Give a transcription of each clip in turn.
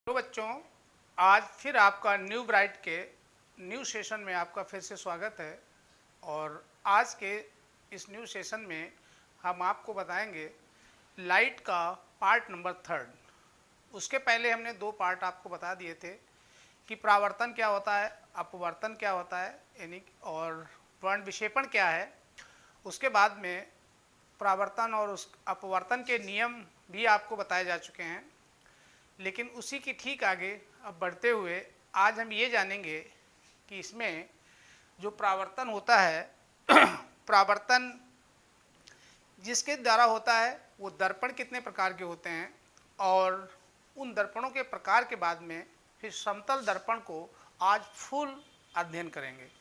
तो बच्चों, आज फिर आपका न्यू ब्राइट के न्यू सेशन में आपका फिर से स्वागत है। और आज के इस न्यू सेशन में हम आपको बताएंगे लाइट का पार्ट नंबर 3। उसके पहले हमने 2 पार्ट आपको बता दिए थे कि परावर्तन क्या होता है, अपवर्तन क्या होता है, यानी और वर्ण विक्षेपण क्या है। उसके बाद में परावर्तन और उस अपवर्तन के नियम भी आपको बताए जा चुके हैं। लेकिन उसी की ठीक आगे अब बढ़ते हुए आज हम ये जानेंगे कि इसमें जो परावर्तन होता है परावर्तन जिसके द्वारा होता है वो दर्पण कितने प्रकार के होते हैं, और उन दर्पणों के प्रकार के बाद में फिर समतल दर्पण को आज फुल अध्ययन करेंगे।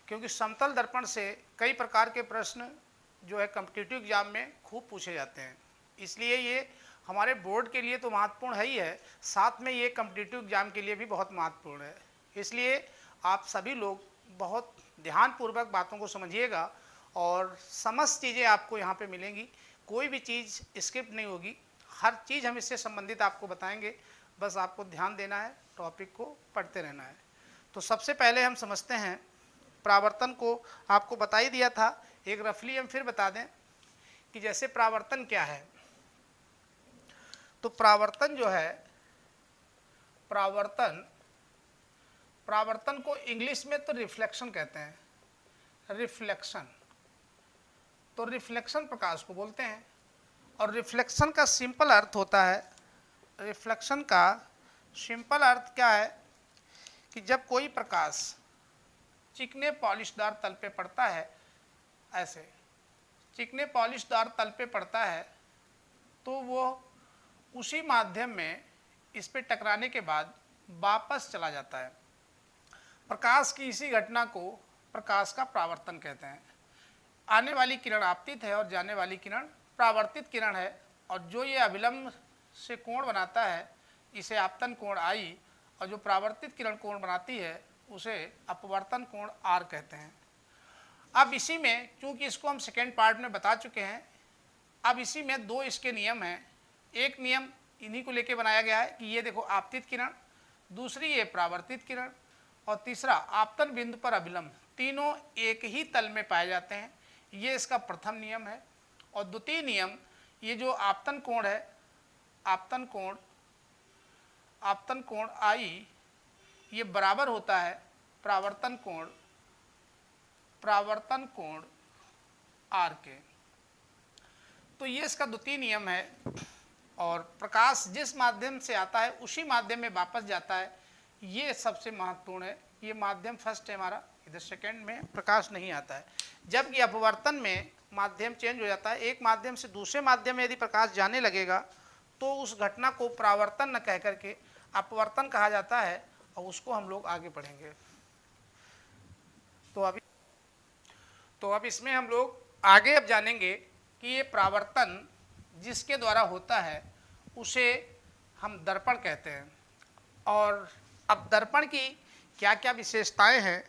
क्योंकि समतल दर्पण से कई प्रकार के प्रश्न जो है कॉम्पिटिटिव एग्जाम में खूब पूछे जाते हैं, इसलिए ये हमारे बोर्ड के लिए तो महत्वपूर्ण है ही है, साथ में ये कॉम्पिटिटिव एग्जाम के लिए भी बहुत महत्वपूर्ण है। इसलिए आप सभी लोग बहुत ध्यानपूर्वक बातों को समझिएगा और समस्त चीज़ें आपको यहाँ पे मिलेंगी। कोई भी चीज़ स्किप नहीं होगी, हर चीज़ हम इससे संबंधित आपको बताएंगे। बस आपको ध्यान देना है, टॉपिक को पढ़ते रहना है। तो सबसे पहले हम समझते हैं परावर्तन को। आपको बता ही दिया था, एक रफली हम फिर बता दें कि जैसे परावर्तन क्या है। तो परावर्तन जो है, परावर्तन को इंग्लिश में तो रिफ्लेक्शन कहते हैं। रिफ्लेक्शन, तो रिफ्लेक्शन प्रकाश को बोलते हैं। और रिफ्लेक्शन का सिंपल अर्थ होता है, रिफ्लेक्शन का सिंपल अर्थ क्या है कि जब कोई प्रकाश चिकने पॉलिशदार तल पे पड़ता है, ऐसे चिकने पॉलिशदार तल पे पड़ता है, तो वो उसी माध्यम में इस पे टकराने के बाद वापस चला जाता है। प्रकाश की इसी घटना को प्रकाश का परावर्तन कहते हैं। आने वाली किरण आपतित है और जाने वाली किरण परावर्तित किरण है, और जो ये अभिलंब से कोण बनाता है इसे आपतन कोण आई, और जो परावर्तित किरण कोण बनाती है उसे अपवर्तन कोण आर कहते हैं। अब इसी में, चूंकि इसको हम सेकेंड पार्ट में बता चुके हैं, अब इसी में 2 इसके नियम हैं। एक नियम इन्हीं को लेके बनाया गया है कि ये देखो आपतित किरण, दूसरी ये परावर्तित किरण, और तीसरा आपतन बिंदु पर अभिलंब, तीनों एक ही तल में पाए जाते हैं। ये इसका प्रथम नियम है। और द्वितीय नियम, ये जो आपतन कोण है, आपतन कोण आई, ये बराबर होता है परावर्तन कोण आर के। तो ये इसका द्वितीय नियम है। और प्रकाश जिस माध्यम से आता है उसी माध्यम में वापस जाता है, ये सबसे महत्वपूर्ण है। ये माध्यम फर्स्ट है हमारा, इधर सेकंड में प्रकाश नहीं आता है। जबकि अपवर्तन में माध्यम चेंज हो जाता है, एक माध्यम से दूसरे माध्यम में यदि प्रकाश जाने लगेगा तो उस घटना को परावर्तन न कह करके अपवर्तन कहा जाता है, और उसको हम लोग आगे पढ़ेंगे। तो अब इसमें हम लोग आगे अब जानेंगे कि ये परावर्तन जिसके द्वारा होता है उसे हम दर्पण कहते हैं। और अब दर्पण की क्या क्या विशेषताएं हैं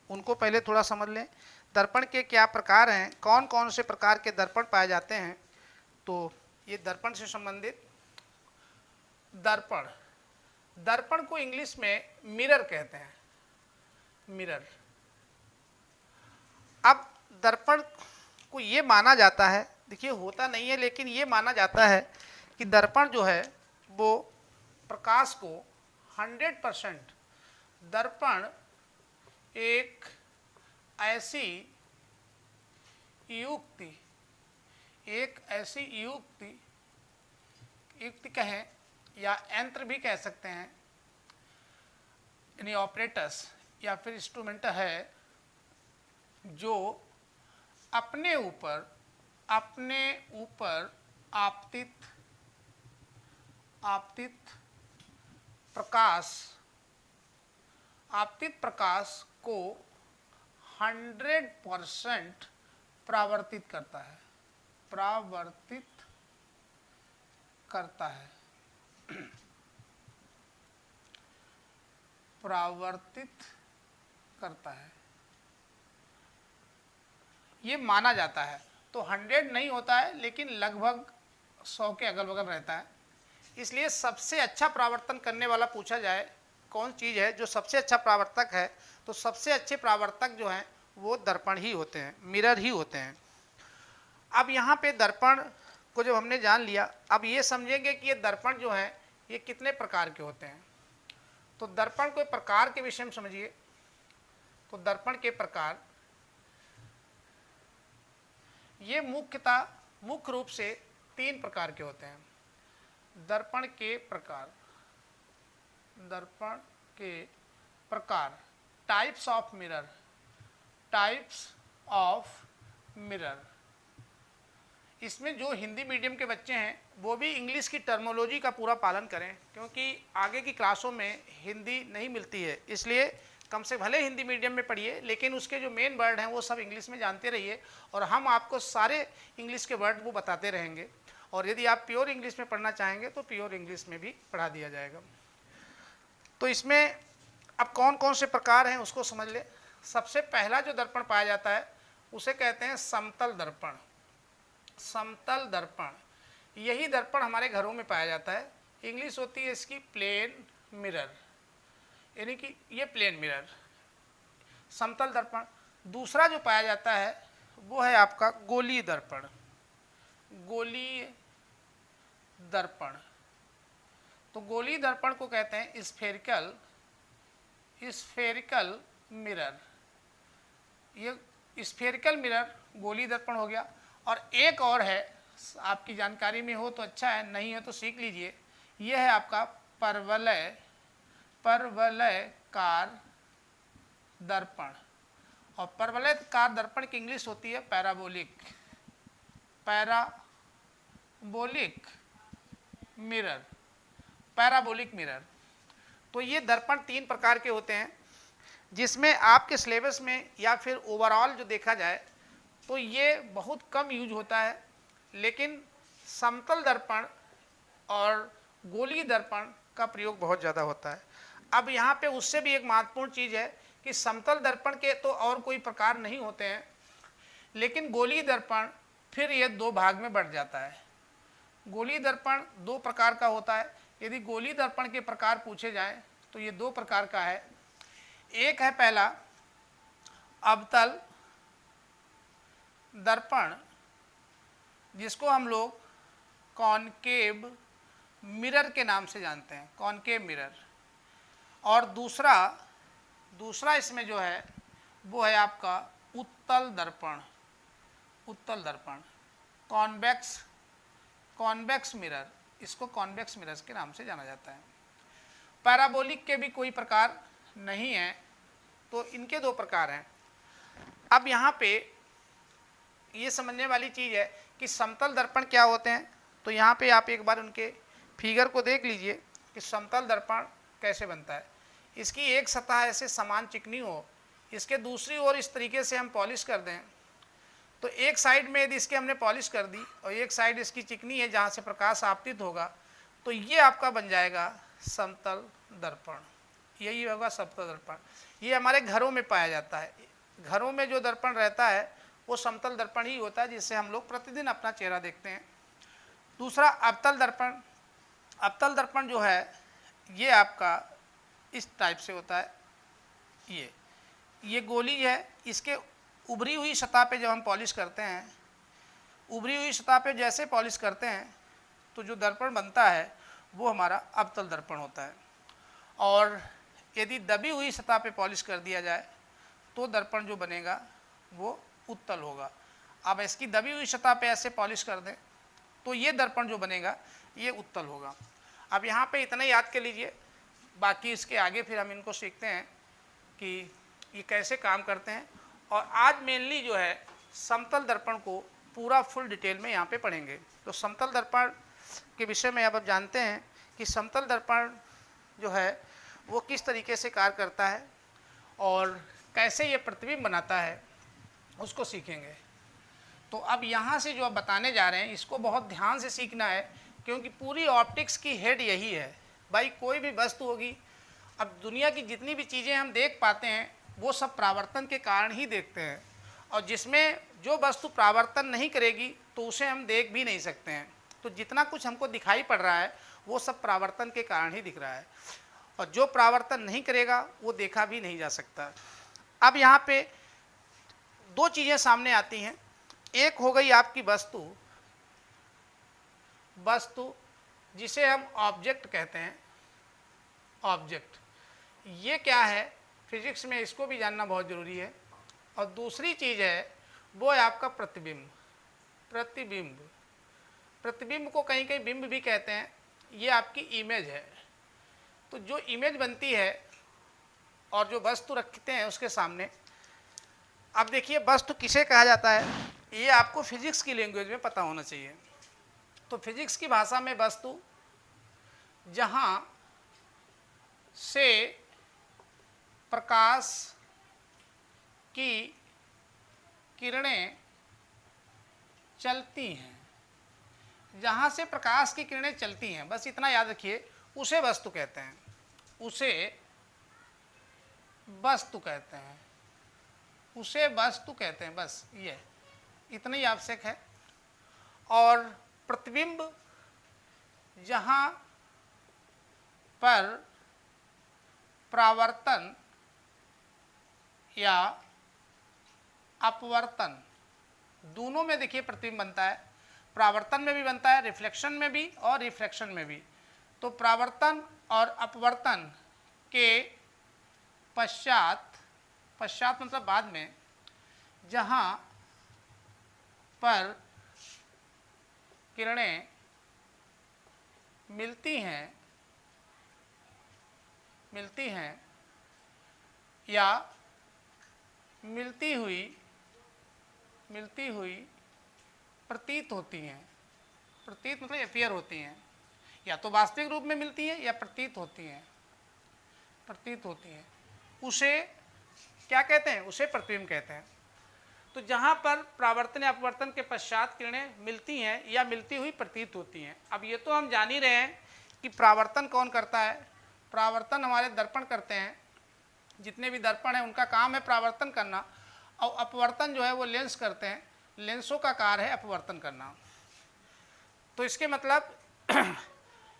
उनको पहले थोड़ा समझ लें। दर्पण के क्या प्रकार हैं, कौन कौन से प्रकार के दर्पण पाए जाते हैं। तो ये दर्पण से संबंधित, दर्पण को इंग्लिश में मिरर कहते हैं, मिरर। अब दर्पण को ये माना जाता है, देखिए होता नहीं है लेकिन ये माना जाता है कि दर्पण जो है वो प्रकाश को 100%, दर्पण एक ऐसी युक्ति कहें या यंत्र भी कह सकते हैं, यानी ऑपरेटस या फिर इंस्ट्रूमेंट है, जो अपने ऊपर आपतित प्रकाश को 100% परावर्तित करता है। ये माना जाता है। तो 100 नहीं होता है लेकिन लगभग 100 के अगल बगल रहता है। इसलिए सबसे अच्छा परावर्तन करने वाला पूछा जाए कौन चीज़ है जो सबसे अच्छा परावर्तक है, तो सबसे अच्छे परावर्तक जो हैं वो दर्पण ही होते हैं, मिरर ही होते हैं। अब यहाँ पे दर्पण को जब हमने जान लिया, अब ये समझेंगे कि ये दर्पण जो है ये कितने प्रकार के होते हैं। तो दर्पण के प्रकार के विषय में समझिए। तो दर्पण के प्रकार ये मुख्य रूप से 3 प्रकार के होते हैं। दर्पण के प्रकार, दर्पण के प्रकार, types of mirror, types of mirror. इसमें जो हिंदी मीडियम के बच्चे हैं वो भी इंग्लिश की टर्मोलॉजी का पूरा पालन करें, क्योंकि आगे की क्लासों में हिंदी नहीं मिलती है, इसलिए कम से भले हिंदी मीडियम में पढ़िए लेकिन उसके जो मेन वर्ड हैं वो सब इंग्लिश में जानते रहिए, और हम आपको सारे इंग्लिश के वर्ड वो बताते रहेंगे। और यदि आप प्योर इंग्लिश में पढ़ना चाहेंगे तो प्योर इंग्लिश में भी पढ़ा दिया जाएगा। तो इसमें अब कौन कौन से प्रकार हैं उसको समझ ले। सबसे पहला जो दर्पण पाया जाता है उसे कहते हैं समतल दर्पण। समतल दर्पण, यही दर्पण हमारे घरों में पाया जाता है। इंग्लिश होती है इसकी प्लेन मिरर, यानी कि ये प्लेन मिरर, समतल दर्पण। दूसरा जो पाया जाता है वो है आपका गोलीय दर्पण। गोलीय दर्पण, तो गोलीय दर्पण को कहते हैं स्फेरिकल मिरर। ये स्फेरिकल मिरर गोलीय दर्पण हो गया। और एक और है, आपकी जानकारी में हो तो अच्छा है, नहीं है तो सीख लीजिए। यह है आपका परवलयकार दर्पण। और परवलयकार दर्पण की इंग्लिश होती है पैराबोलिक मिरर, पैराबोलिक मिरर। तो ये दर्पण 3 प्रकार के होते हैं, जिसमें आपके सिलेबस में या फिर ओवरऑल जो देखा जाए तो ये बहुत कम यूज होता है, लेकिन समतल दर्पण और गोलीय दर्पण का प्रयोग बहुत ज़्यादा होता है। अब यहाँ पे उससे भी एक महत्वपूर्ण चीज़ है कि समतल दर्पण के तो और कोई प्रकार नहीं होते हैं, लेकिन गोलीय दर्पण फिर ये 2 भाग में बढ़ जाता है। गोलीय दर्पण 2 प्रकार का होता है। यदि गोलीय दर्पण के प्रकार पूछे जाएं तो ये 2 प्रकार का है। एक है पहला अवतल दर्पण, जिसको हम लोग कॉनकेव मिरर के नाम से जानते हैं, कॉनकेव मिरर। और दूसरा इसमें जो है वो है आपका उत्तल दर्पण, उत्तल दर्पण, कॉन्वेक्स मिरर। इसको कॉन्वेक्स मिरर्स के नाम से जाना जाता है। पैराबोलिक के भी कोई प्रकार नहीं है, तो इनके 2 प्रकार हैं। अब यहाँ पे ये समझने वाली चीज़ है कि समतल दर्पण क्या होते हैं। तो यहाँ पे आप एक बार उनके फिगर को देख लीजिए कि समतल दर्पण कैसे बनता है। इसकी एक सतह ऐसे समान चिकनी हो, इसके दूसरी ओर इस तरीके से हम पॉलिश कर दें, तो एक साइड में यदि इसके हमने पॉलिश कर दी और एक साइड इसकी चिकनी है जहाँ से प्रकाश आपतित होगा, तो ये आपका बन जाएगा समतल दर्पण। यही होगा समतल दर्पण। ये हमारे घरों में पाया जाता है। घरों में जो दर्पण रहता है वो समतल दर्पण ही होता है, जिससे हम लोग प्रतिदिन अपना चेहरा देखते हैं। दूसरा अवतल दर्पण। अवतल दर्पण जो है ये आपका इस टाइप से होता है। ये गोली है, इसके उभरी हुई सतह पे जब हम पॉलिश करते हैं, उभरी हुई सतह पे जैसे पॉलिश करते हैं तो जो दर्पण बनता है वो हमारा अवतल दर्पण होता है। और यदि दबी हुई सतह पे पॉलिश कर दिया जाए तो दर्पण जो बनेगा वो उत्तल होगा। अब इसकी दबी हुई सतह पे ऐसे पॉलिश कर दें तो ये दर्पण जो बनेगा ये उत्तल होगा। अब यहाँ पे इतना याद कर लीजिए, बाकी इसके आगे फिर हम इनको सीखते हैं कि ये कैसे काम करते हैं। और आज मेनली जो है समतल दर्पण को पूरा फुल डिटेल में यहाँ पे पढ़ेंगे। तो समतल दर्पण के विषय में अब आप जानते हैं कि समतल दर्पण जो है वो किस तरीके से कार्य करता है और कैसे ये प्रतिबिंब बनाता है, उसको सीखेंगे। तो अब यहाँ से जो आप बताने जा रहे हैं इसको बहुत ध्यान से सीखना है, क्योंकि पूरी ऑप्टिक्स की हेड यही है भाई। कोई भी वस्तु होगी, अब दुनिया की जितनी भी चीज़ें हम देख पाते हैं वो सब परावर्तन के कारण ही देखते हैं, और जिसमें जो वस्तु परावर्तन नहीं करेगी तो उसे हम देख भी नहीं सकते हैं। तो जितना कुछ हमको दिखाई पड़ रहा है वो सब परावर्तन के कारण ही दिख रहा है, और जो परावर्तन नहीं करेगा वो देखा भी नहीं जा सकता। अब यहाँ पे दो चीज़ें सामने आती हैं। एक हो गई आपकी वस्तु, वस्तु जिसे हम ऑब्जेक्ट कहते हैं, ऑब्जेक्ट। ये क्या है फिजिक्स में, इसको भी जानना बहुत ज़रूरी है। और दूसरी चीज़ है वो है आपका प्रतिबिंब। प्रतिबिंब, प्रतिबिंब को कहीं कहीं बिंब भी कहते हैं। ये आपकी इमेज है। तो जो इमेज बनती है और जो वस्तु रखते हैं उसके सामने, अब देखिए वस्तु किसे कहा जाता है, ये आपको फिजिक्स की लैंग्वेज में पता होना चाहिए। तो फिजिक्स की भाषा में वस्तु जहाँ से प्रकाश की किरणें चलती हैं, जहाँ से प्रकाश की किरणें चलती हैं, बस इतना याद रखिए, उसे वस्तु कहते हैं, उसे वस्तु कहते हैं, उसे वस्तु कहते हैं। बस ये इतना ही आवश्यक है। और प्रतिबिंब जहाँ पर परावर्तन या अपवर्तन दोनों में देखिए प्रतिबिंब बनता है। परावर्तन में भी बनता है, रिफ्लेक्शन में भी और रिफ्रैक्शन में भी। तो परावर्तन और अपवर्तन के पश्चात, पश्चात मतलब बाद में, जहाँ पर किरणें मिलती हैं या मिलती हुई प्रतीत होती हैं, प्रतीत मतलब अपीयर होती हैं, या तो वास्तविक रूप में मिलती हैं या प्रतीत होती हैं, प्रतीत होती हैं, उसे क्या कहते हैं, उसे प्रतिबिंब कहते हैं। तो जहाँ पर परावर्तन या अपवर्तन के पश्चात किरणें मिलती हैं या मिलती हुई प्रतीत होती हैं। अब ये तो हम जान ही रहे हैं कि परावर्तन कौन करता है। परावर्तन हमारे दर्पण करते हैं, जितने भी दर्पण हैं उनका काम है परावर्तन करना, और अपवर्तन जो है वो लेंस करते हैं, लेंसों का कार्य है अपवर्तन करना। तो इसके मतलब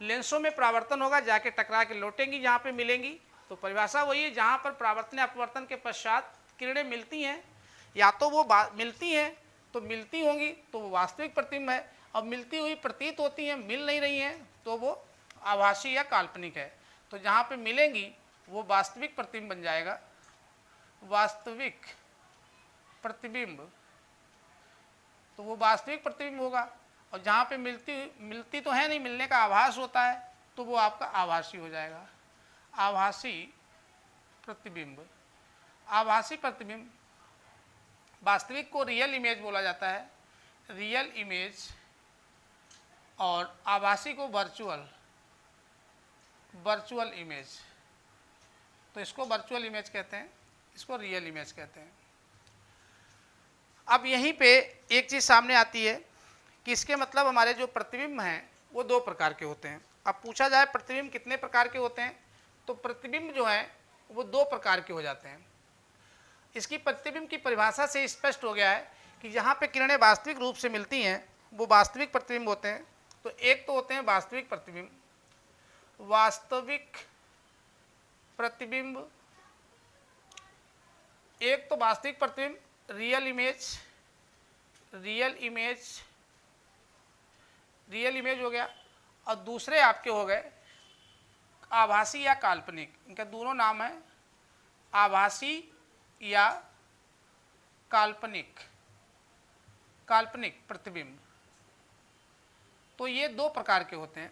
लेंसों में परावर्तन होगा, जाके टकरा के लौटेंगी जहाँ पे मिलेंगी। तो परिभाषा वही है, जहाँ पर परावर्तन या अपवर्तन के पश्चात किरणें मिलती हैं, या तो वो मिलती हैं तो मिलती होंगी तो वो वास्तविक प्रतिबिंब है, अब मिलती हुई प्रतीत होती हैं, मिल नहीं रही हैं तो वो आभासी या काल्पनिक है। तो जहाँ पे मिलेंगी वो वास्तविक प्रतिबिंब बन जाएगा, वास्तविक प्रतिबिंब। तो वो वास्तविक प्रतिबिंब होगा। और जहाँ पे मिलती तो है नहीं, मिलने का आभास होता है, तो वो आपका आभासी हो जाएगा, आभासी प्रतिबिंब। आभासी प्रतिबिंब, वास्तविक को रियल इमेज बोला जाता है, रियल इमेज, और आभासी को वर्चुअल, वर्चुअल इमेज। तो इसको वर्चुअल इमेज कहते हैं, इसको रियल इमेज कहते हैं। अब यहीं पे एक चीज़ सामने आती है कि इसके मतलब हमारे जो प्रतिबिंब हैं वो दो प्रकार के होते हैं। अब पूछा जाए प्रतिबिंब कितने प्रकार के होते हैं, तो प्रतिबिंब जो है वो दो प्रकार के हो जाते हैं। इसकी प्रतिबिंब की परिभाषा से स्पष्ट हो गया है कि जहाँ पे किरणें वास्तविक रूप से मिलती हैं वो वास्तविक प्रतिबिंब होते हैं। तो एक तो होते हैं वास्तविक प्रतिबिंब, वास्तविक प्रतिबिंब, एक तो वास्तविक प्रतिबिंब real image, real image, real image हो गया, और दूसरे आपके हो गए आभासी या काल्पनिक। इनका दोनों नाम है, आभासी या काल्पनिक, काल्पनिक प्रतिबिंब। तो ये दो प्रकार के होते हैं।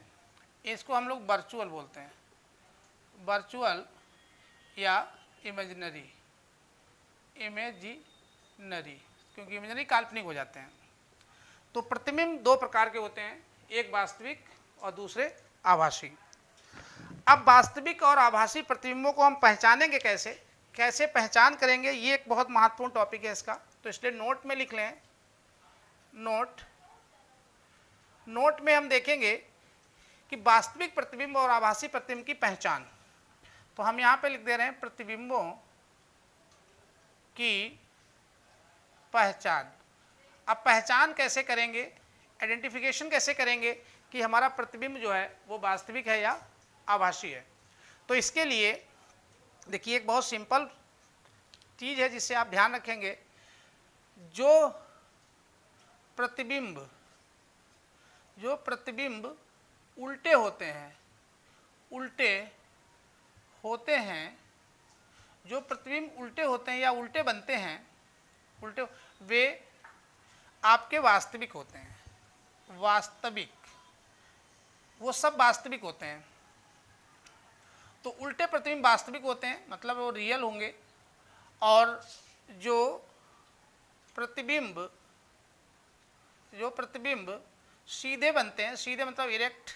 इसको हम लोग वर्चुअल बोलते हैं, वर्चुअल या इमेजिनरी, इमेजिनरी, क्योंकि इमेजिनरी काल्पनिक हो जाते हैं। तो प्रतिबिंब दो प्रकार के होते हैं, एक वास्तविक और दूसरे आभासी। अब वास्तविक और आभासी प्रतिबिंबों को हम पहचानेंगे कैसे, कैसे पहचान करेंगे, ये एक बहुत महत्वपूर्ण टॉपिक है इसका। तो इसलिए नोट में लिख लें, नोट, नोट में हम देखेंगे कि वास्तविक प्रतिबिंब और आभासी प्रतिबिंब की पहचान। तो हम यहाँ पे लिख दे रहे हैं प्रतिबिंबों की पहचान। अब पहचान कैसे करेंगे, आइडेंटिफिकेशन कैसे करेंगे, कि हमारा प्रतिबिंब जो है वो वास्तविक है या आभासी है। तो इसके लिए देखिए एक बहुत सिंपल चीज़ है जिससे आप ध्यान रखेंगे, जो प्रतिबिंब उल्टे होते हैं, जो प्रतिबिंब उल्टे होते हैं या उल्टे बनते हैं, वे आपके वास्तविक होते हैं, वो सब वास्तविक होते हैं। तो उल्टे प्रतिबिंब वास्तविक होते हैं, मतलब वो रियल होंगे, और जो प्रतिबिंब सीधे बनते हैं, सीधे मतलब इरेक्ट,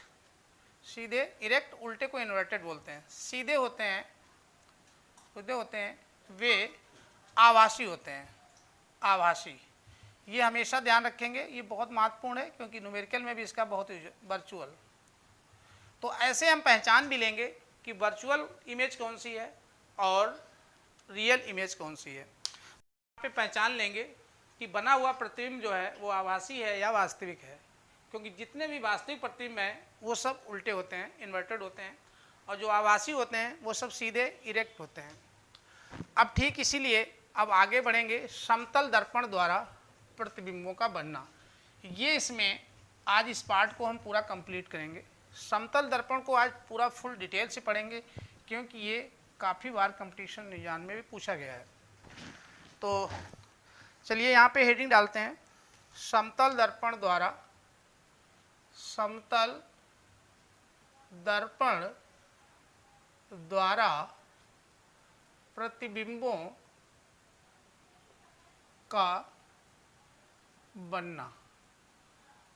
उल्टे को इन्वर्टेड बोलते हैं, सीधे होते हैं, वे आभासी होते हैं, आभासी। ये हमेशा ध्यान रखेंगे, ये बहुत महत्वपूर्ण है क्योंकि न्यूमेरिकल में भी इसका बहुत वर्चुअल। तो ऐसे हम पहचान भी लेंगे कि वर्चुअल इमेज कौन सी है और रियल इमेज कौन सी है। यहाँ पे पहचान लेंगे कि बना हुआ प्रतिबिंब जो है वो आभासी है या वास्तविक है, क्योंकि जितने भी वास्तविक प्रतिबिंब हैं वो सब उल्टे होते हैं, इन्वर्टेड होते हैं, और जो आभासी होते हैं वो सब सीधे इरेक्ट होते हैं। अब ठीक इसीलिए अब आगे बढ़ेंगे, समतल दर्पण द्वारा प्रतिबिंबों का बनना। ये इसमें आज इस पार्ट को हम पूरा कंप्लीट करेंगे। समतल दर्पण को आज पूरा फुल डिटेल से पढ़ेंगे क्योंकि ये काफ़ी बार कंपटीशन एग्जाम में भी पूछा गया है। तो चलिए यहाँ पे हेडिंग डालते हैं, समतल दर्पण द्वारा प्रतिबिंबों का बनना।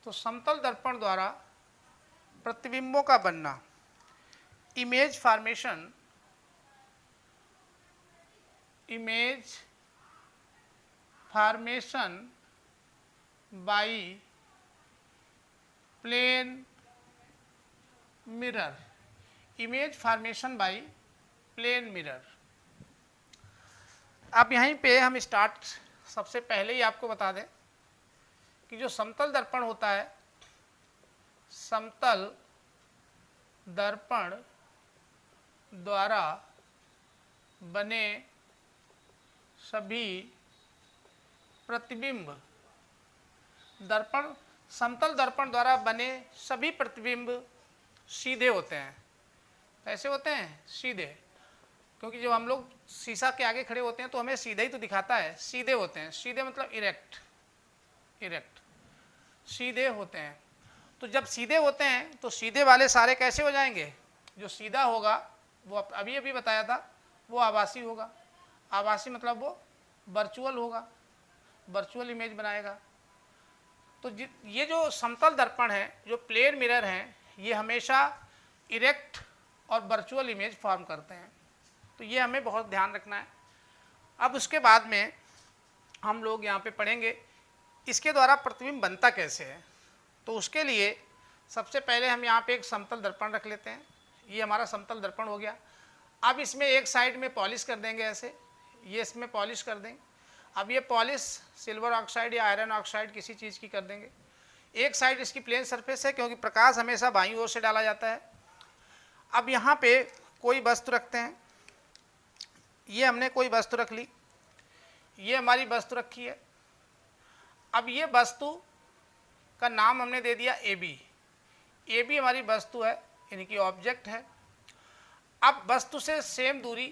तो समतल दर्पण द्वारा प्रतिबिंबों का बनना, image formation by plane mirror, अब यहीं पे हम सबसे पहले ही आपको बता दें कि जो समतल दर्पण होता है, समतल दर्पण द्वारा बने सभी प्रतिबिंब, समतल दर्पण द्वारा बने सभी प्रतिबिंब सीधे होते हैं। कैसे होते हैं? सीधे, क्योंकि जब हम लोग शीशा के आगे खड़े होते हैं तो हमें सीधा ही तो दिखाता है, सीधे होते हैं। सीधे मतलब इरेक्ट, सीधे होते हैं। तो जब सीधे होते हैं तो सीधे वाले सारे कैसे हो जाएंगे? जो सीधा होगा वो अभी बताया था, वो आभासी होगा। आभासी मतलब वो वर्चुअल होगा, वर्चुअल इमेज बनाएगा। तो ये जो समतल दर्पण है, जो प्लेन मिरर हैं, ये हमेशा इरेक्ट और वर्चुअल इमेज फॉर्म करते हैं। तो ये हमें बहुत ध्यान रखना है। अब उसके बाद में हम लोग यहाँ पे पढ़ेंगे इसके द्वारा प्रतिबिंब बनता कैसे है। तो उसके लिए सबसे पहले हम यहाँ पे एक समतल दर्पण रख लेते हैं। ये हमारा समतल दर्पण हो गया। अब इसमें एक साइड में पॉलिश कर देंगे, ऐसे ये इसमें पॉलिश कर देंगे। अब ये पॉलिश सिल्वर ऑक्साइड या आयरन ऑक्साइड किसी चीज़ की कर देंगे। एक साइड इसकी प्लेन सरफेस है क्योंकि प्रकाश हमेशा बाईं ओर से डाला जाता है। अब यहाँ पे कोई वस्तु रखते हैं, ये हमने कोई वस्तु रख ली, ये हमारी वस्तु रखी है। अब ये वस्तु का नाम हमने दे दिया ए बी हमारी वस्तु है, यानी कि ऑब्जेक्ट है। अब वस्तु से सेम दूरी,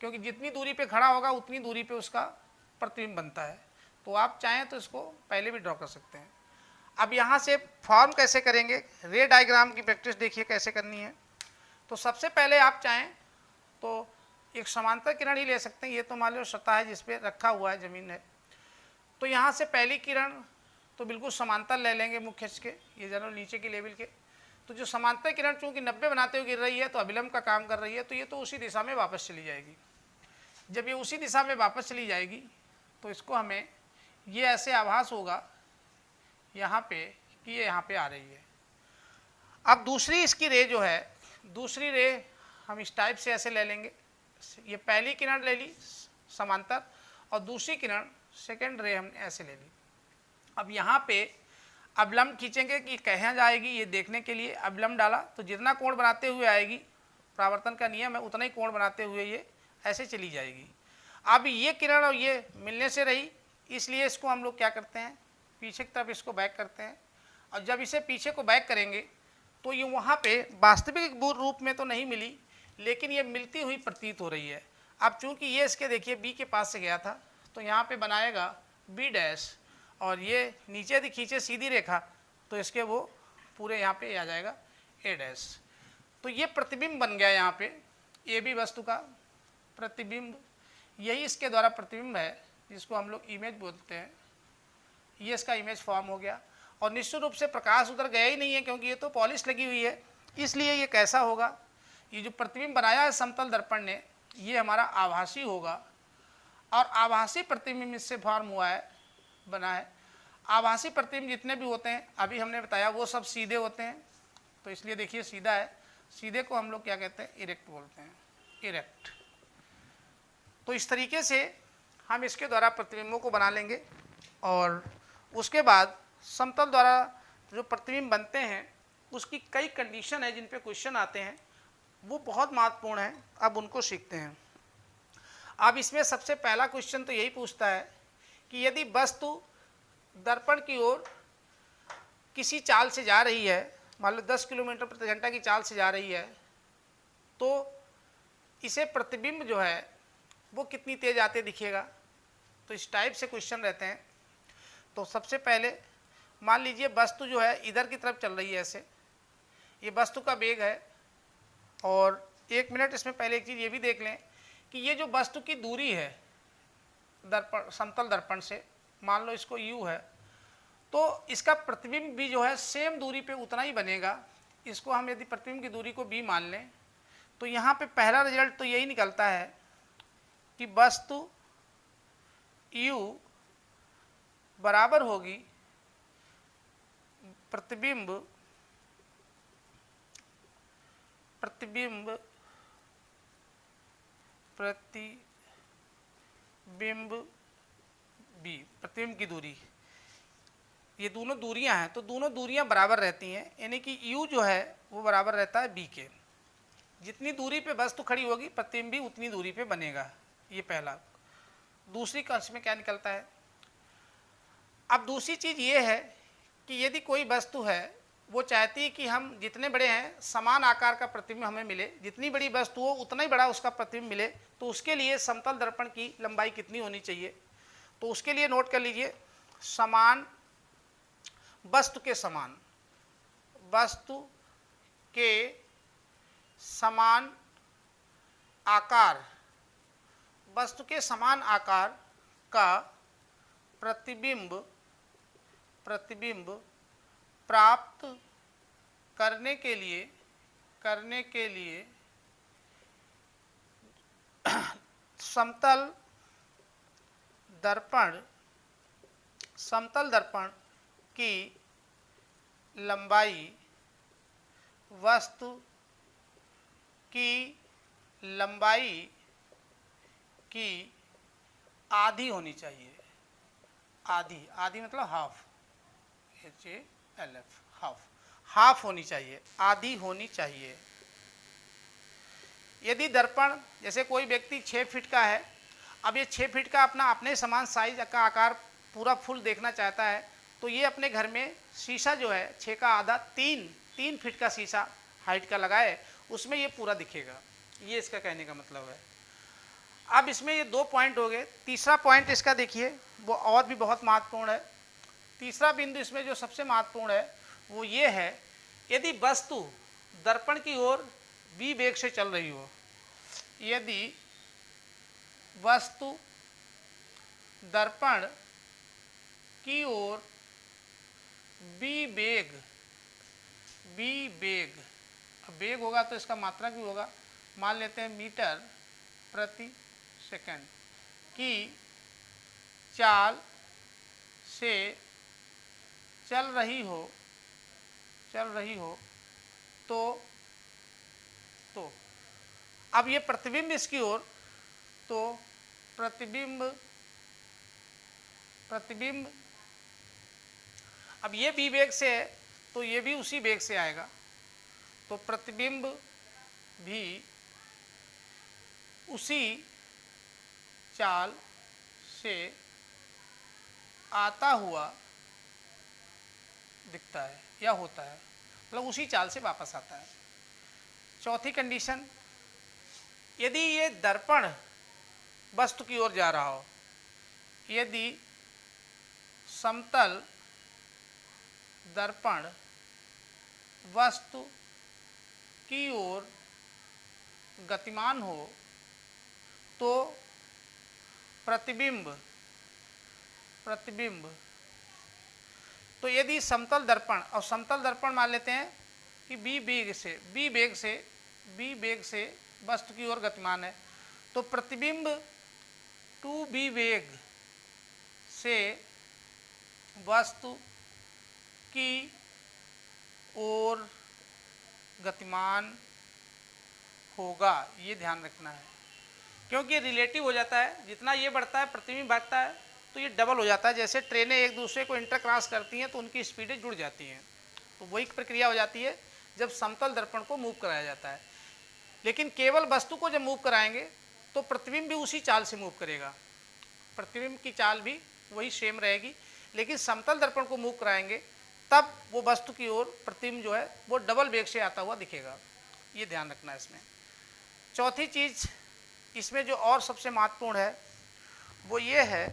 क्योंकि जितनी दूरी पे खड़ा होगा उतनी दूरी पे उसका प्रतिबिंब बनता है। तो आप चाहें तो इसको पहले भी ड्रॉ कर सकते हैं। अब यहाँ से फॉर्म कैसे करेंगे, रे डायग्राम की प्रैक्टिस देखिए कैसे करनी है। तो सबसे पहले आप चाहें तो एक समांतर किरण ही ले सकते हैं। ये तो मान लो सतह है जिस पे रखा हुआ है, ज़मीन है। तो यहाँ से पहली किरण तो बिल्कुल समांतर ले लेंगे, मुख्य अक्ष के, ये जरा नीचे की लेवल के। तो जो समांतर किरण चूँकि 90 बनाते हुए गिर रही है तो अभिलंब का काम कर रही है, तो ये तो उसी दिशा में वापस चली जाएगी। जब ये उसी दिशा में वापस चली जाएगी तो इसको हमें ये ऐसे आभास होगा यहाँ पे कि ये यहाँ पे आ रही है। अब दूसरी इसकी रे जो है, दूसरी रे हम इस टाइप से ऐसे ले लेंगे। ये पहली किरण ले ली समांतर और दूसरी किरण सेकेंड रे हमने ऐसे ले ली। अब यहाँ पे अवलंब खींचेंगे कि कहाँ जाएगी ये देखने के लिए अवलंब डाला तो जितना कोण बनाते हुए आएगी, परावर्तन का नियम है, उतना ही कोण बनाते हुए ये ऐसे चली जाएगी। अब ये किरण और ये मिलने से रही, इसलिए इसको हम लोग क्या करते हैं, पीछे की तरफ इसको बैक करते हैं। और जब इसे पीछे को बैक करेंगे तो ये वहाँ पे वास्तविक रूप में तो नहीं मिली, लेकिन ये मिलती हुई प्रतीत हो रही है। अब चूंकि ये इसके देखिए बी के पास से गया था तो यहाँ पे बनाएगा बी डैश, और ये नीचे यदि खींचे सीधी रेखा तो इसके वो पूरे यहाँ पे आ जाएगा ए डैश। तो ये प्रतिबिंब बन गया यहाँ पे, ए बी वस्तु का प्रतिबिंब, यही इसके द्वारा प्रतिबिंब है जिसको हम लोग इमेज बोलते हैं। ये इसका इमेज फॉर्म हो गया, और निश्चित रूप से प्रकाश उधर गया ही नहीं है क्योंकि ये तो पॉलिश लगी हुई है, इसलिए ये कैसा होगा, ये जो प्रतिबिंब बनाया है समतल दर्पण ने ये हमारा आभासी होगा। और आभासी प्रतिबिंब इससे फॉर्म हुआ है, बना है। आभासी प्रतिबिंब जितने भी होते हैं अभी हमने बताया वो सब सीधे होते हैं, तो इसलिए देखिए सीधा है, सीधे को हम लोग क्या कहते हैं, इरेक्ट बोलते हैं, इरेक्ट। तो इस तरीके से हम इसके द्वारा प्रतिबिंबों को बना लेंगे। और उसके बाद समतल द्वारा जो प्रतिबिंब बनते हैं उसकी कई कंडीशन है जिन पे क्वेश्चन आते हैं, वो बहुत महत्वपूर्ण है, अब उनको सीखते हैं। अब इसमें सबसे पहला क्वेश्चन तो यही पूछता है कि यदि वस्तु दर्पण की ओर किसी चाल से जा रही है, मान लो 10 किलोमीटर प्रति घंटा की चाल से जा रही है, तो इसे प्रतिबिंब जो है वो कितनी तेज आते दिखेगा। तो इस टाइप से क्वेश्चन रहते हैं। तो सबसे पहले मान लीजिए वस्तु जो है इधर की तरफ चल रही है, ऐसे ये वस्तु का वेग है। और एक मिनट इसमें पहले एक चीज़ ये भी देख लें कि ये जो वस्तु की दूरी है दर्पण, समतल दर्पण से, मान लो इसको u है, तो इसका प्रतिबिंब भी जो है सेम दूरी पे उतना ही बनेगा। इसको हम यदि प्रतिबिंब की दूरी को b मान लें तो यहाँ पे पहला रिजल्ट तो यही निकलता है कि वस्तु u बराबर होगी प्रतिबिंब b, प्रतिबिंब की दूरी, ये दोनों दूरियां हैं तो दोनों दूरियां बराबर रहती हैं, यानी कि u जो है वो बराबर रहता है b के। जितनी दूरी पे वस्तु खड़ी होगी प्रतिबिंब भी उतनी दूरी पे बनेगा, ये पहला। दूसरी कंस में क्या निकलता है, अब दूसरी चीज़ ये है कि यदि कोई वस्तु है वो चाहती है कि हम जितने बड़े हैं समान आकार का प्रतिबिंब हमें मिले, जितनी बड़ी वस्तु हो उतना ही बड़ा उसका प्रतिबिंब मिले, तो उसके लिए समतल दर्पण की लंबाई कितनी होनी चाहिए। तो उसके लिए नोट कर लीजिए, समान वस्तु के समान, वस्तु के समान आकार, वस्तु के समान आकार का प्रतिबिंब प्राप्त करने के लिए समतल दर्पण की लंबाई वस्तु की लंबाई की आधी होनी चाहिए। आधी मतलब हाफ, HALF, हाफ होनी चाहिए, आधी होनी चाहिए। यदि दर्पण जैसे कोई व्यक्ति 6 फीट का है, अब ये 6 फीट का अपने समान साइज का आकार पूरा फुल देखना चाहता है, तो ये अपने घर में शीशा जो है 6 का आधा 3 फीट का शीशा हाइट का लगाए, उसमें ये पूरा दिखेगा। ये इसका कहने का मतलब है। अब इसमें ये 2 पॉइंट हो गए। तीसरा पॉइंट इसका देखिए, वो और भी बहुत महत्वपूर्ण है। तीसरा बिंदु इसमें जो सबसे महत्वपूर्ण है वो ये है, यदि वस्तु दर्पण की ओर v वेग से चल रही हो, यदि वस्तु दर्पण की ओर v वेग होगा तो इसका मात्रक भी होगा, मान लेते हैं मीटर प्रति सेकंड की चाल से चल रही हो तो अब ये प्रतिबिंब इसकी ओर, तो प्रतिबिंब अब ये b वेग से है तो ये भी उसी वेग से आएगा, तो प्रतिबिंब भी उसी चाल से आता हुआ दिखता है या होता है, मतलब उसी चाल से वापस आता है। चौथी कंडीशन, यदि ये दर्पण वस्तु की ओर जा रहा हो, यदि समतल दर्पण वस्तु की ओर गतिमान हो तो प्रतिबिंब तो यदि समतल दर्पण, और समतल दर्पण मान लेते हैं कि बी वेग से वस्तु की ओर गतिमान है, तो प्रतिबिंब 2b वेग से वस्तु की ओर गतिमान होगा, ये ध्यान रखना है, क्योंकि रिलेटिव हो जाता है, जितना ये बढ़ता है प्रतिबिंब भागता है तो ये डबल हो जाता है। जैसे ट्रेनें एक दूसरे को इंटरक्रॉस करती हैं तो उनकी स्पीडें जुड़ जाती हैं, तो वही प्रक्रिया हो जाती है जब समतल दर्पण को मूव कराया जाता है। लेकिन केवल वस्तु को जब मूव कराएंगे तो प्रतिबिंब भी उसी चाल से मूव करेगा, प्रतिबिंब की चाल भी वही सेम रहेगी, लेकिन समतल दर्पण को मूव कराएंगे तब वो वस्तु की ओर प्रतिबिंब जो है वो डबल वेग से आता हुआ दिखेगा, ये ध्यान रखना है इसमें। चौथी चीज इसमें जो और सबसे महत्वपूर्ण है वो ये है,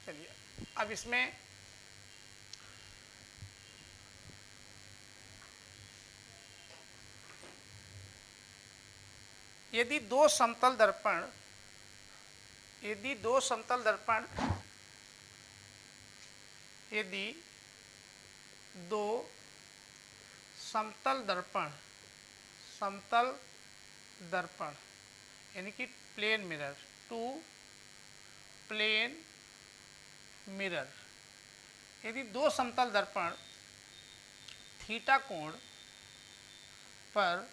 चलिए अब इसमें यदि दो समतल दर्पण यदि दो समतल दर्पण यानी कि plane mirror, two plane mirror, यदि दो समतल दर्पण थीटा कोण पर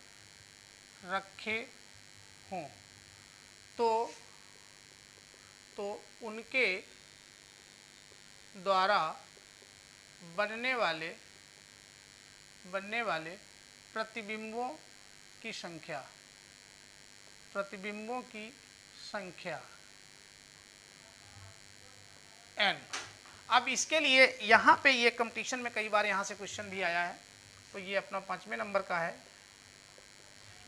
रखे हों तो उनके द्वारा बनने वाले प्रतिबिंबों की संख्या n। अब इसके लिए यहाँ पे ये कंपटीशन में कई बार यहाँ से क्वेश्चन भी आया है, तो ये अपना 5वें नंबर का है,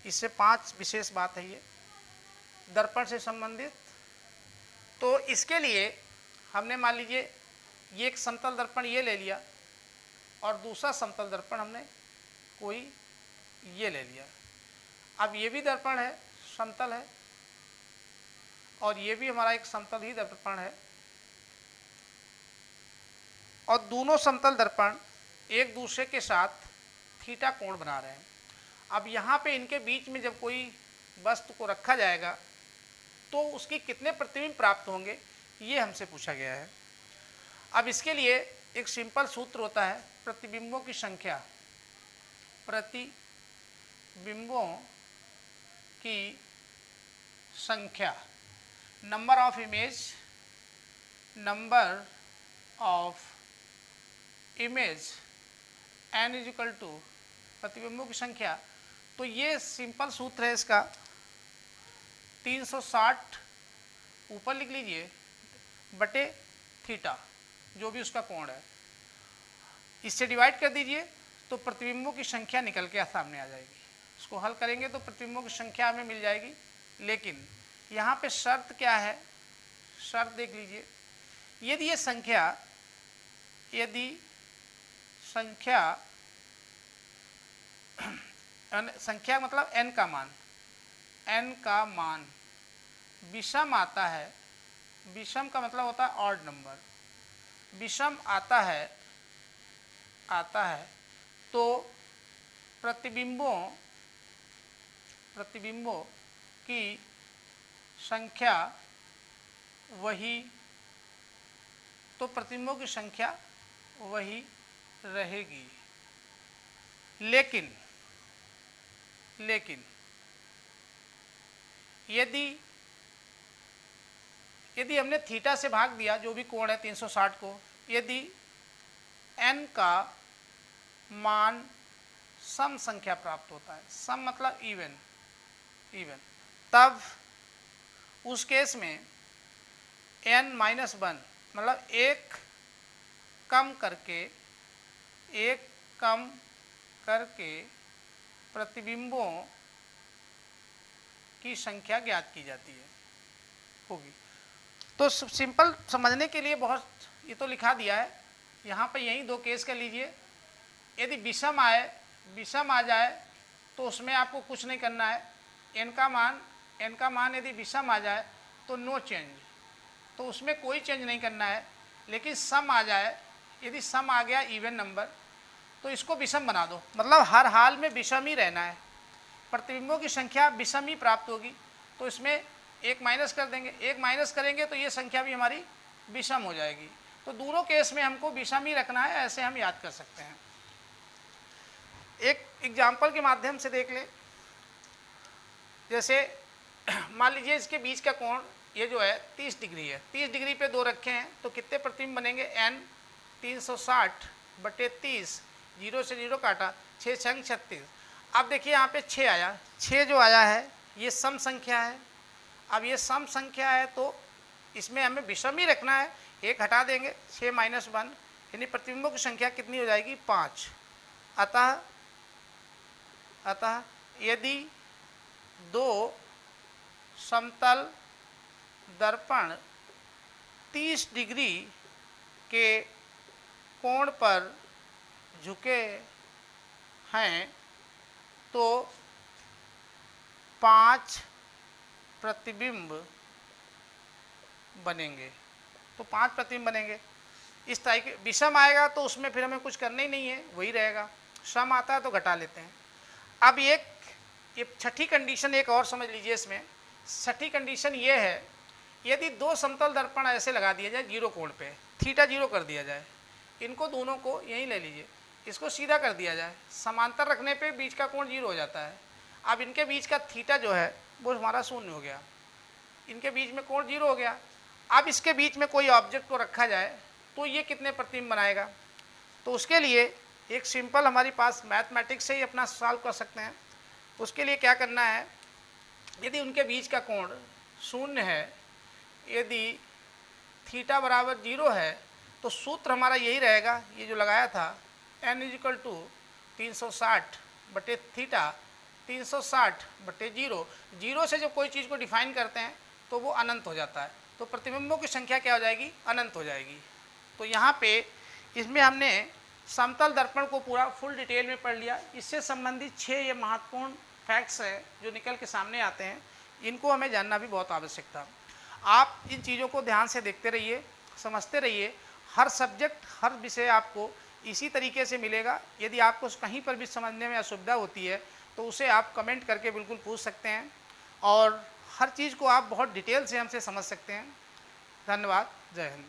इससे 5 विशेष बात है ये दर्पण से संबंधित। तो इसके लिए हमने मान लीजिए ये एक समतल दर्पण ये ले लिया और दूसरा समतल दर्पण हमने कोई ये ले लिया। अब ये भी दर्पण है, समतल है, और ये भी हमारा एक समतल ही दर्पण है, और दोनों समतल दर्पण एक दूसरे के साथ थीटा कोण बना रहे हैं। अब यहाँ पे इनके बीच में जब कोई वस्तु को रखा जाएगा तो उसकी कितने प्रतिबिंब प्राप्त होंगे, ये हमसे पूछा गया है। अब इसके लिए एक सिंपल सूत्र होता है, प्रतिबिंबों की संख्या, number of image n is equal to प्रतिबिंबों की संख्या। तो ये सिंपल सूत्र है इसका, 360 ऊपर लिख लीजिए बटे थीटा, जो भी उसका कोण है, इससे डिवाइड कर दीजिए तो प्रतिबिंबों की संख्या निकल के सामने आ जाएगी। इसको हल करेंगे तो प्रतिबिंबों की संख्या हमें मिल जाएगी। लेकिन यहाँ पे शर्त क्या है, शर्त देख लीजिए, यदि ये संख्या मतलब n का मान विषम आता है, विषम का मतलब होता है ऑड नंबर, विषम आता है तो प्रतिबिंबों की संख्या वही रहेगी। लेकिन यदि हमने थीटा से भाग दिया जो भी कोण है 360 को, यदि n का मान सम संख्या प्राप्त होता है, सम मतलब इवन, तब उस केस में n माइनस 1 मतलब एक कम करके प्रतिबिंबों की संख्या ज्ञात की जाती है होगी। तो सिंपल समझने के लिए बहुत ये तो लिखा दिया है, यहाँ पे यही दो केस कर लीजिए। यदि विषम आ जाए तो उसमें आपको कुछ नहीं करना है, n का मान यदि विषम आ जाए तो नो चेंज, तो उसमें कोई चेंज नहीं करना है। लेकिन सम आ जाए, यदि सम आ गया इवन नंबर, तो इसको विषम बना दो, मतलब हर हाल में विषम ही रहना है, प्रतिबिंबों की संख्या विषम ही प्राप्त होगी। तो इसमें एक माइनस कर देंगे, एक माइनस करेंगे तो ये संख्या भी हमारी विषम हो जाएगी। तो दोनों केस में हमको विषम ही रखना है, ऐसे हम याद कर सकते हैं। एक एग्जाम्पल के माध्यम से देख लें। जैसे मान लीजिए इसके बीच का कोण ये जो है 30 डिग्री है, 30 डिग्री पे दो रखे हैं, तो कितने प्रतिबिंब बनेंगे? n 360 बटे 30, 0 से 0 काटा, 6 छंग 36। अब देखिए यहाँ पे 6 आया, 6 जो आया है ये सम संख्या है। अब ये सम संख्या है तो इसमें हमें विषम ही रखना है, एक हटा देंगे, 6 माइनस 1, यानी प्रतिबिंबों की संख्या कितनी हो जाएगी? 5। अतः यदि दो समतल दर्पण 30 डिग्री के कोण पर झुके हैं तो 5 प्रतिबिंब बनेंगे। तो 5 प्रतिबिंब बनेंगे। इस तरह के विषम आएगा तो उसमें फिर हमें कुछ करना ही नहीं है, वही रहेगा। सम आता है तो घटा लेते हैं। अब ये छठी कंडीशन एक और समझ लीजिए। इसमें छठी कंडीशन ये है, यदि दो समतल दर्पण ऐसे लगा दिया जाए 0 कोण पे, थीटा 0 कर दिया जाए, इनको दोनों को यहीं ले लीजिए, इसको सीधा कर दिया जाए, समांतर रखने पे बीच का कोण 0 हो जाता है। अब इनके बीच का थीटा जो है वो हमारा 0 हो गया, इनके बीच में कोण 0 हो गया। अब इसके बीच में कोई ऑब्जेक्ट को रखा जाए तो ये कितने प्रतिबिंब बनाएगा? तो उसके लिए एक सिंपल हमारे पास मैथमेटिक्स से ही अपना सॉल्व कर सकते हैं। उसके लिए क्या करना है, यदि उनके बीच का कोण 0 है, यदि थीटा बराबर 0 है, तो सूत्र हमारा यही रहेगा, ये जो लगाया था, n = 360 बटे थीटा, 360 बटे 0। 0 से जब कोई चीज़ को डिफाइन करते हैं तो वो अनंत हो जाता है, तो प्रतिबिंबों की संख्या क्या हो जाएगी? अनंत हो जाएगी। तो यहाँ पे इसमें हमने समतल दर्पण को पूरा फुल डिटेल में पढ़ लिया। इससे संबंधित 6 ये महत्वपूर्ण फैक्ट्स हैं जो निकल के सामने आते हैं, इनको हमें जानना भी बहुत आवश्यक था। आप इन चीज़ों को ध्यान से देखते रहिए, समझते रहिए। हर सब्जेक्ट, हर विषय आपको इसी तरीके से मिलेगा। यदि आपको कहीं पर भी समझने में असुविधा होती है तो उसे आप कमेंट करके बिल्कुल पूछ सकते हैं, और हर चीज़ को आप बहुत डिटेल से हमसे समझ सकते हैं। धन्यवाद। जय हिंद।